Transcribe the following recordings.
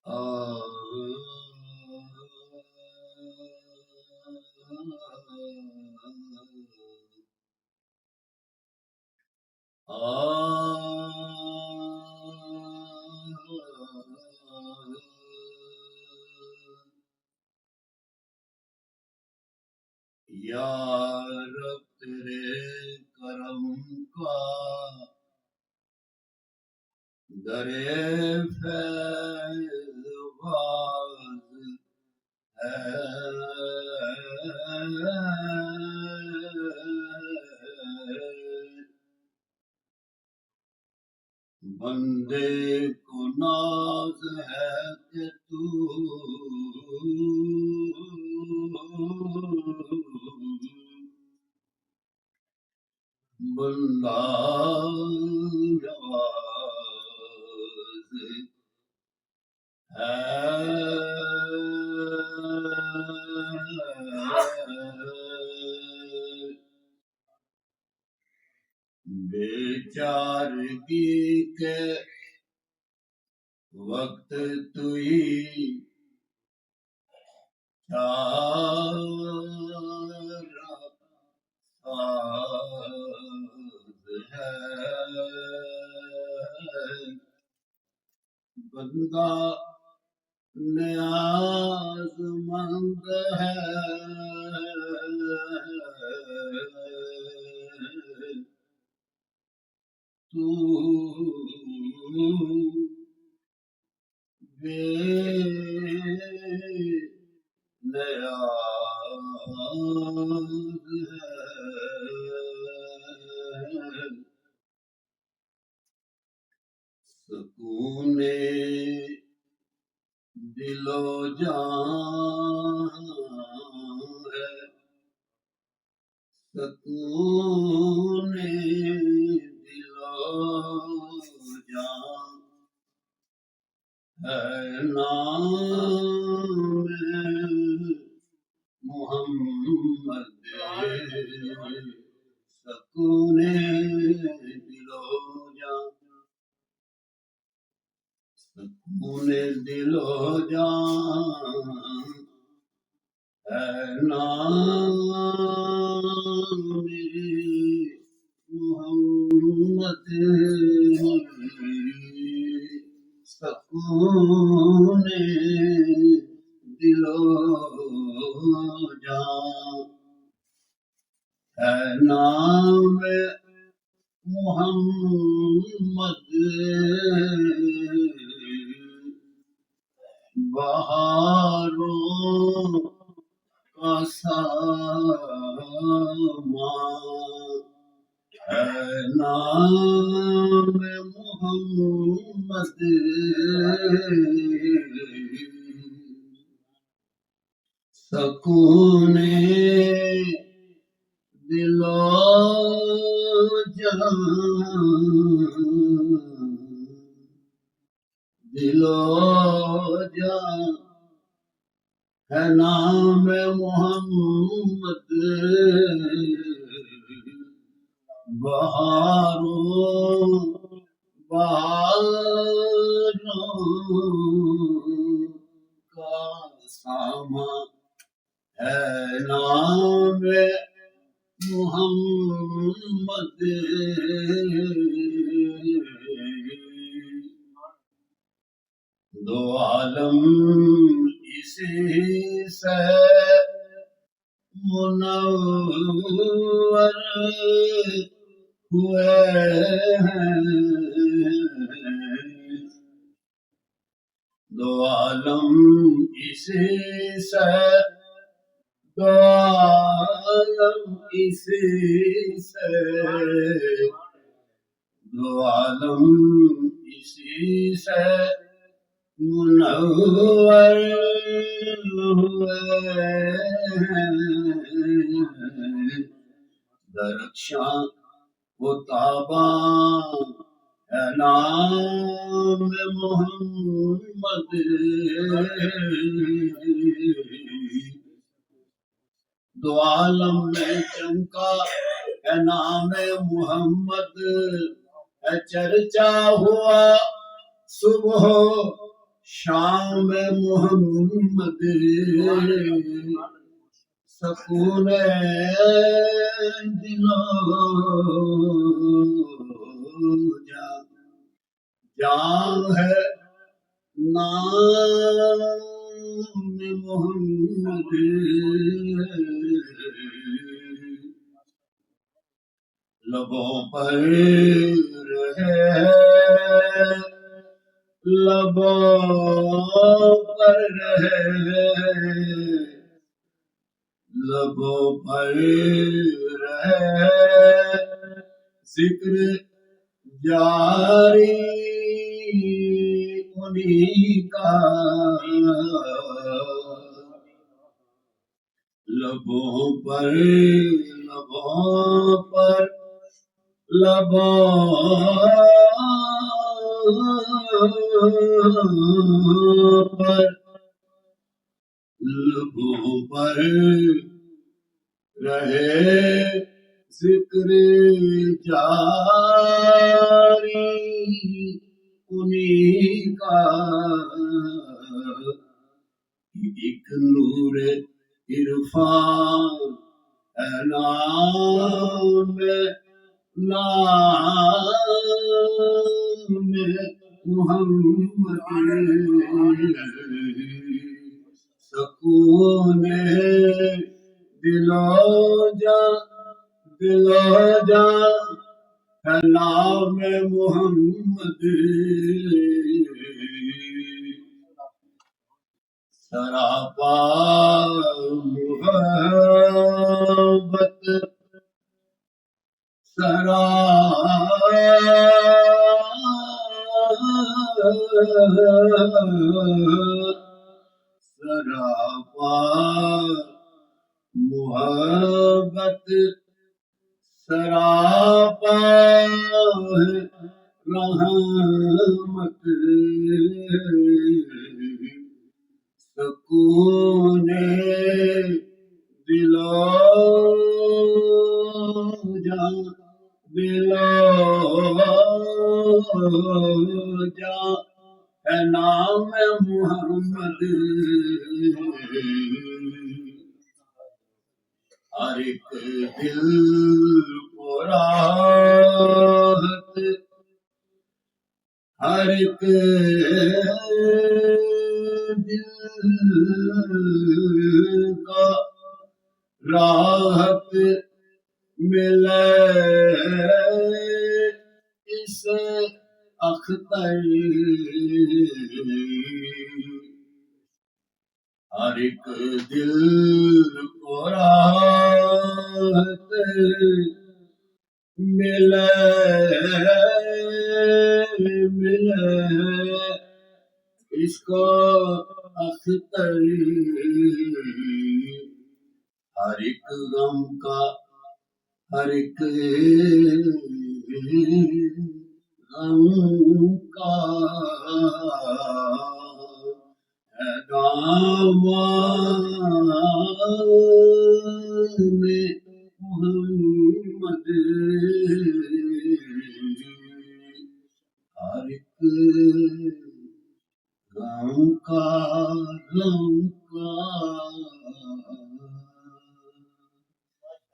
आ यार तेरे करम का दरे फैज़बाज़ है, बंदे को नाज है कि तू बंदा नवाज है। बेचारगी के वक्त तू ही चारा साज है, बंदा नियाज़मंद है, तू बेनियाज़ है। सुकूने दिलो जान है, सुकूने दिलो जान है, नाम मोहम्मद सुकूने दिलो जान, सुकूने दिलो जान है, नाम मोहम्मद सुकूने दिलो जान है, नाम मोहम्मद बहारों का सामान है, नाम मोहम्मद सुकूने दिलो जान, दिलो जान है, नाम मोहम्मद बहारों का सामान है, नाम मोहम्मद दो आलम इसी से मुनव्वर हुए हैं, दो आलम इसी से, दो आलम इसी से, दो आलम इसी से मुनव्वर हुए हैं, दरख्शां वो ताबा है, नाम मोहम्मद दो आलम में चमका है, नाम मोहम्मद है, चर्चा हुआ सुबह शाम मोहम्मद सकून दिलो जा जान है नाम मोहम्मद लबों पर रहे लबों पर रहे लबों पर रहे जिक्र जारी उन्हीं का लबों पर लबों पर रहे जिक्र जारी उन्हीं का एक नूर इरफान नाम मोहम्मद सकून दिलो जा है नाम मोहम्मद सरापा मोहब्बत सरापा मोहब्बत सरापा रहमत सकून दिलो जा है नाम मोहम्मद हर एक दिल को राहत हर एक दिल का राहत मिले इस अख्तर हर एक दिल को राहत मिले इसको अख्तर हर एक गम का हर एक गम का दामन मोहम्मद हर एक गम का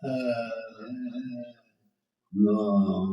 है नाम